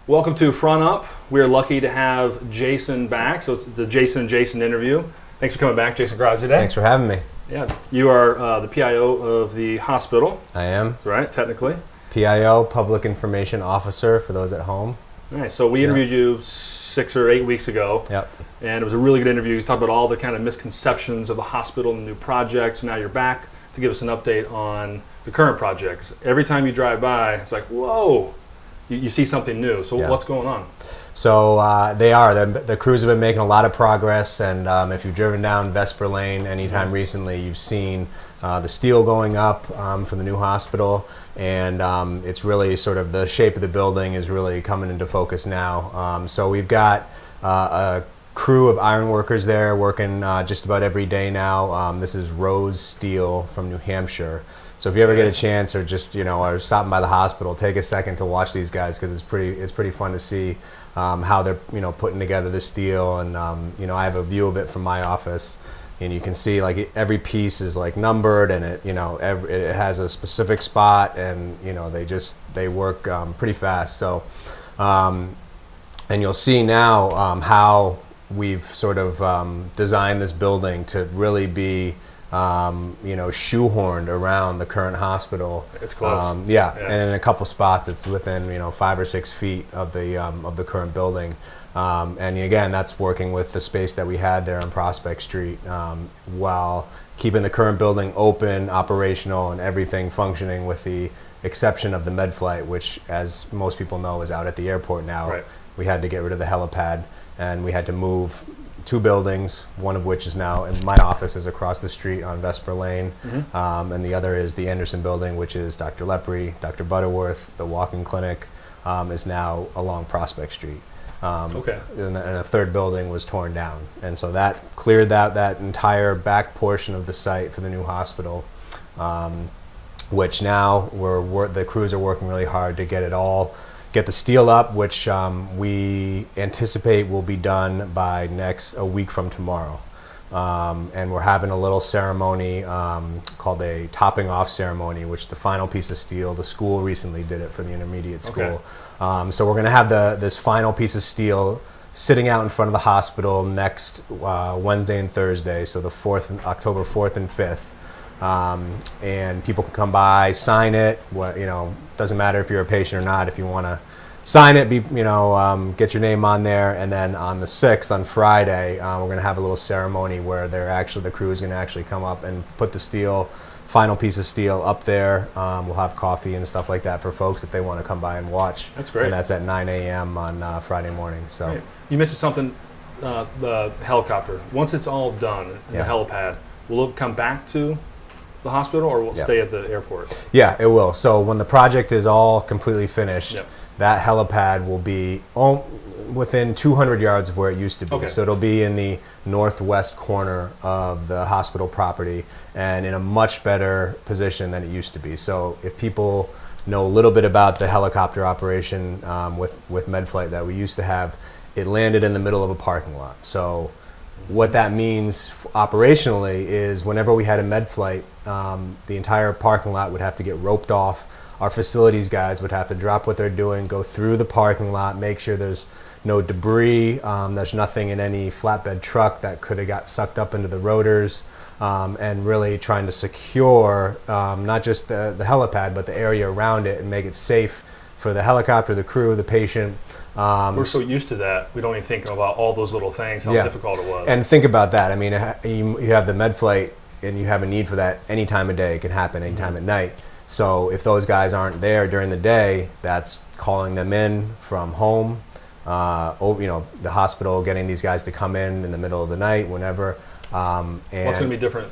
Welcome to Front Up. We're lucky to have Jason back. So it's the Jason and Jason interview. Thanks for coming back, JasonGraziadei. Thanks for having me. Yeah, you are the PIO of the hospital. I am. That's right, technically. PIO, Public Information Officer, for those at home. Nice. So we interviewed you 6 or 8 weeks ago. Yep. And it was a really good interview. You talked about all the kind of misconceptions of the hospital and the new projects. Now you're back to give us an update on the current projects. Every time you drive by, it's like, whoa, you see something new. So what's going on? So the crews have been making a lot of progress, and if you've driven down Vesper Lane anytime recently, you've seen the steel going up for the new hospital, and it's really sort of the shape of the building is really coming into focus now. So we've got a crew of iron workers there working just about every day now. This is Rose Steel from New Hampshire. So if you ever get a chance, or just are stopping by the hospital, take a second to watch these guys, because it's pretty fun to see how they're putting together the steel. And I have a view of it from my office, and you can see like every piece is like numbered, and it has a specific spot, and they work pretty fast. So and you'll see now how we've sort of designed this building to really be shoehorned around the current hospital. It's close. And in a couple spots it's within 5 or 6 feet of the current building. And again, that's working with the space that we had there on Prospect Street, while keeping the current building open, operational, and everything functioning, with the exception of the med flight, which, as most people know, is out at the airport now. Right. We had to get rid of the helipad, and we had to move 2 buildings, one of which is now, and my office is across the street on Vesper Lane, and the other is the Anderson building, which is Dr. Lepre, Dr. Butterworth. The walk-in clinic is now along Prospect Street. And a third building was torn down, and so that cleared that entire back portion of the site for the new hospital, which now the crews are working really hard to get the steel up, which we anticipate will be done by a week from tomorrow. And we're having a little ceremony called a topping off ceremony, which the final piece of steel, the school recently did it for the intermediate school. So we're going to have this final piece of steel sitting out in front of the hospital next Wednesday and Thursday, so the October 4th and 5th. And people can come by, sign it. Doesn't matter if you're a patient or not. If you want to sign it, get your name on there. And then on the 6th, on Friday, we're going to have a little ceremony where the crew is going to actually come up and put the final piece of steel up there. We'll have coffee and stuff like that for folks if they want to come by and watch. That's great. And that's at 9 a.m. on Friday morning. So right. You mentioned something, the helicopter. Once it's all done, the helipad, will it come back to the hospital, or will it stay at the airport? Yeah, it will. So when the project is all completely finished, that helipad will be within 200 yards of where it used to be. So it'll be in the northwest corner of the hospital property, and in a much better position than it used to be. So if people know a little bit about the helicopter operation with MedFlight that we used to have, it landed in the middle of a parking lot. So what that means operationally is whenever we had a med flight, the entire parking lot would have to get roped off. Our facilities guys would have to drop what they're doing, go through the parking lot, make sure there's no debris, there's nothing in any flatbed truck that could have got sucked up into the rotors, and really trying to secure not just the helipad, but the area around it, and make it safe for the helicopter, the crew, the patient. We're so used to that, we don't even think about all those little things, how difficult it was. And think about that. I mean, you have the med flight, and you have a need for that any time of day. It can happen any time at night. So if those guys aren't there during the day, that's calling them in from home, the hospital, getting these guys to come in the middle of the night, whenever. And what's going to be different?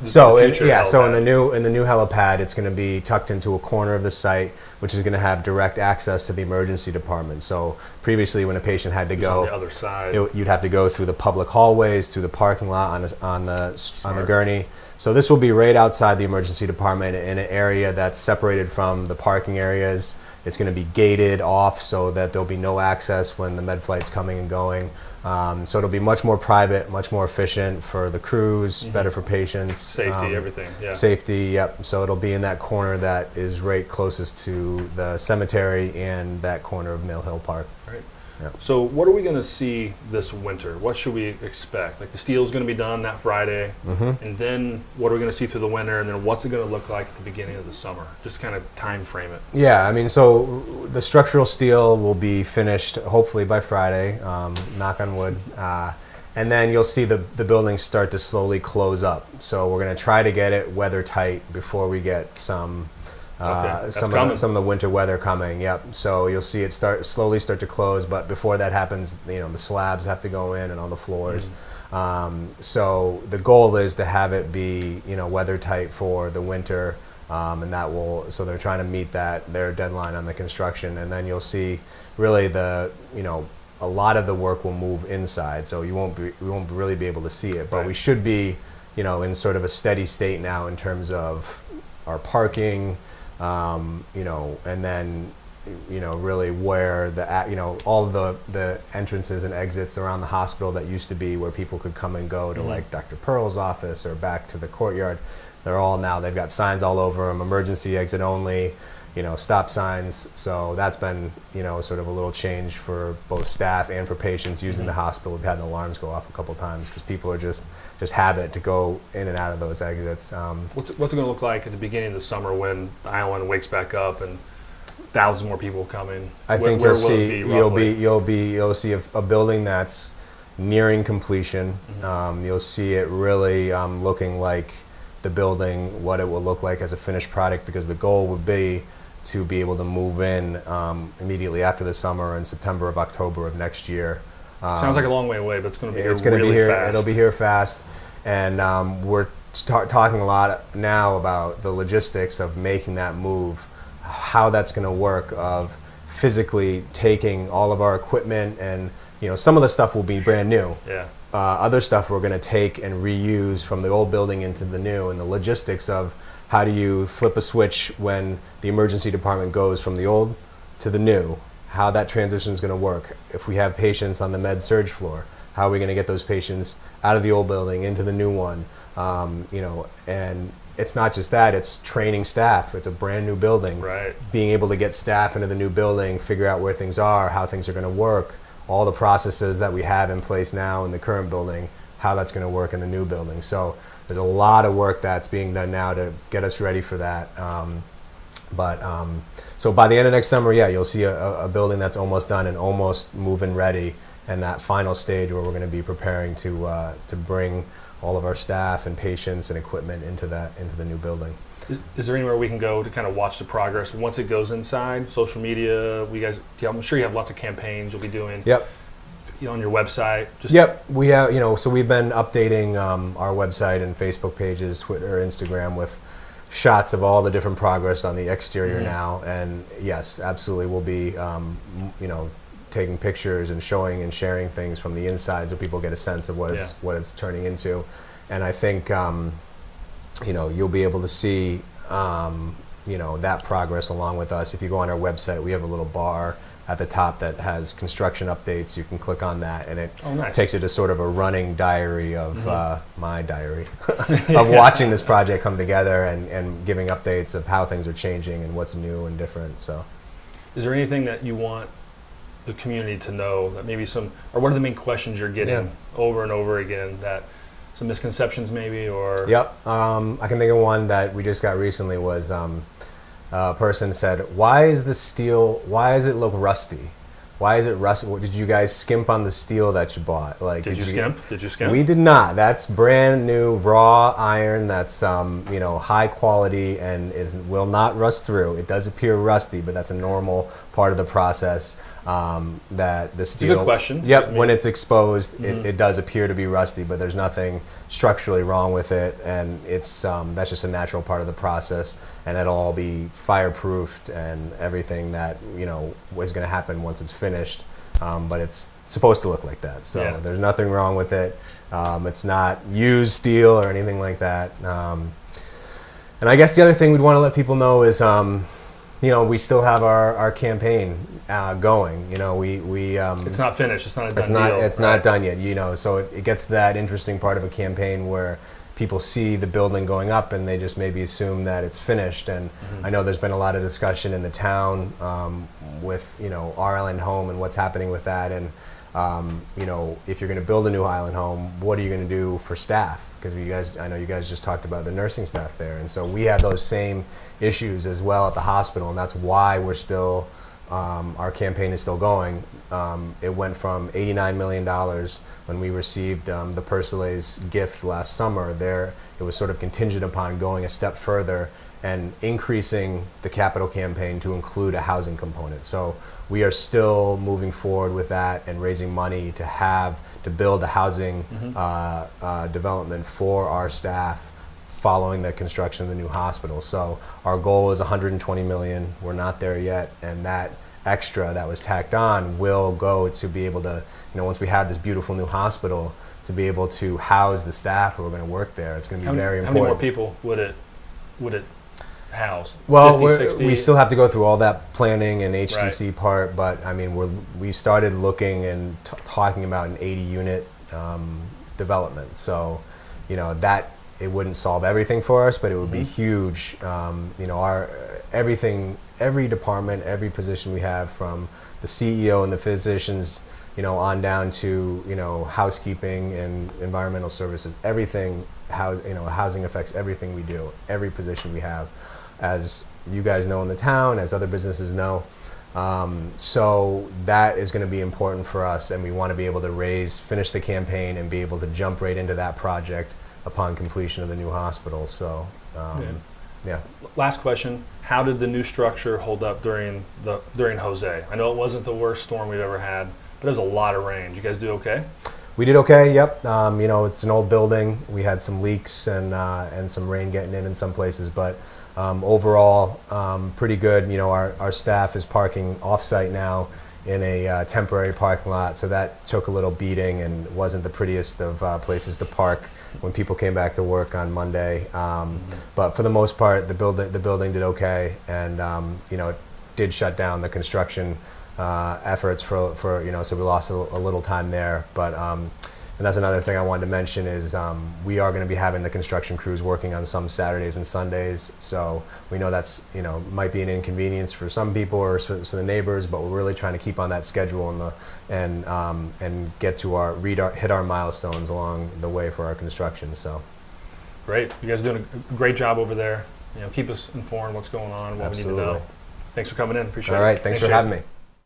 So in the new helipad, it's going to be tucked into a corner of the site, which is going to have direct access to the emergency department. So previously, when a patient had to go on the other side, you'd have to go through the public hallways, through the parking lot on the gurney. So this will be right outside the emergency department in an area that's separated from the parking areas. It's going to be gated off so that there'll be no access when the med flight's coming and going. So it'll be much more private, much more efficient for the crews, better for patients. Safety, everything, yeah. Safety, yep. So it'll be in that corner that is right closest to the cemetery and that corner of Mill Hill Park. Right. Yep. So what are we going to see this winter? What should we expect? Like the steel's going to be done that Friday, and then what are we going to see through the winter, and then what's it going to look like at the beginning of the summer? Just kind of time frame it. Yeah, I mean, so the structural steel will be finished hopefully by Friday, knock on wood. And then you'll see the buildings start to slowly close up. So we're going to try to get it weather tight before we get some some of the winter weather coming. Yep. So you'll see it slowly start to close, but before that happens, the slabs have to go in and on the floors. So the goal is to have it be weather tight for the winter, and that will. So they're trying to meet their deadline on the construction, and then you'll see really a lot of the work will move inside. So we won't really be able to see it, but we should be in sort of a steady state now in terms of our parking. And then, really where all the entrances and exits around the hospital that used to be where people could come and go to like Dr. Pearl's office or back to the courtyard, they're all now, they've got signs all over them, emergency exit only, stop signs. So that's been, sort of a little change for both staff and for patients using the hospital. We've had the alarms go off a couple times because people are just habit to go in and out of those exits. What's it going to look like at the beginning of the summer when the island wakes back up and thousands more people coming? I think you'll see a building that's nearing completion. You'll see it really looking like the building, what it will look like as a finished product, because the goal would be to be able to move in immediately after the summer in September or October of next year. Sounds like a long way away, but it's going to be it's going to be here. Fast. It'll be here fast, and we're talking a lot now about the logistics of making that move, how that's going to work, of physically taking all of our equipment, and some of the stuff will be brand new. Yeah. Other stuff we're going to take and reuse from the old building into the new, and the logistics of how do you flip a switch when the emergency department goes from the old to the new, how that transition is going to work. If we have patients on the med surge floor, how are we going to get those patients out of the old building into the new one? And it's not just that, it's training staff. It's a brand new building. Right. Being able to get staff into the new building, figure out where things are, how things are going to work, all the processes that we have in place now in the current building, how that's going to work in the new building. So there's a lot of work that's being done now to get us ready for that. So by the end of next summer, you'll see a building that's almost done and almost move-in ready, and that final stage where we're going to be preparing to bring all of our staff and patients and equipment into the new building. Is there anywhere we can go to kind of watch the progress once it goes inside? Social media, I'm sure you have lots of campaigns you'll be doing. Yep. On your website. Yep. We have, so we've been updating our website and Facebook pages, Twitter, Instagram, with shots of all the different progress on the exterior now. And yes, absolutely, we'll be, taking pictures and showing and sharing things from the inside so people get a sense of what it's turning into. And I think, you'll be able to see, that progress along with us. If you go on our website, we have a little bar at the top that has construction updates. You can click on that, and it takes it to sort of a running diary of my diary of watching this project come together and giving updates of how things are changing and what's new and different. So, is there anything that you want the community to know, that maybe or what are the main questions you're getting over and over again, that some misconceptions maybe, or? Yep. I can think of one that we just got recently was a person said, why is it look rusty? Why is it rusty? Did you guys skimp on the steel that you bought? Did you skimp? We did not. That's brand new raw iron that's high quality and will not rust through. It does appear rusty, but that's a normal part of the process. That the steel. It's a good question. Yep. When it's exposed, it does appear to be rusty, but there's nothing structurally wrong with it, and it's that's just a natural part of the process, and it'll all be fireproofed and everything that is going to happen once it's finished. But supposed to look like that. So Yeah. there's nothing wrong with it. It's not used steel or anything like that. And I guess the other thing we'd want to let people know is, we still have our campaign going. It's not finished. It's not a done deal. It's not done yet. So it gets to that interesting part of a campaign where people see the building going up and they just maybe assume that it's finished. And I know there's been a lot of discussion in the town with our Island Home and what's happening with that. And if you're going to build a new Island Home, what are you going to do for staff? Because I know you guys just talked about the nursing staff there, and so we have those same issues as well at the hospital, and that's why we're still, our campaign is still going. It went from $89 million when we received the Pursley's gift last summer. It was sort of contingent upon going a step further and increasing the capital campaign to include a housing component. So we are still moving forward with that and raising money to build a housing development for our staff following the construction of the new hospital. So our goal is 120 million. We're not there yet, and that extra that was tacked on will go to be able to, once we have this beautiful new hospital, to be able to house the staff who are going to work there. It's going to be very important. How many more people would it house? Well, 50, 60? we still have to go through all that planning and HTC part, but I mean, we started looking and talking about an 80-unit development. So, that it wouldn't solve everything for us, but it would be huge. Every department, every position we have, from the CEO and the physicians, on down to housekeeping and environmental services, everything. Housing affects everything we do, every position we have, as you guys know in the town, as other businesses know. So that is going to be important for us, and we want to be able to finish the campaign and be able to jump right into that project upon completion of the new hospital. So, yeah. Last question: how did the new structure hold up during Jose? I know it wasn't the worst storm we've ever had, but it was a lot of rain. Did you guys do okay? We did okay. Yep. It's an old building. We had some leaks and some rain getting in some places, but overall, pretty good. Our staff is parking off-site now in a temporary parking lot, so that took a little beating and wasn't the prettiest of places to park when people came back to work on Monday. But for the most part, the building did okay, and it did shut down the construction efforts for so we lost a little time there. But and that's another thing I wanted to mention is we are going to be having the construction crews working on some Saturdays and Sundays. So we know that's might be an inconvenience for some people or for the neighbors, but we're really trying to keep on that schedule and get to hit our milestones along the way for our construction. So great, you guys are doing a great job over there. Keep us informed what's going on, what Absolutely. we need to know. Thanks for coming in. Appreciate it. All right, thanks for having me.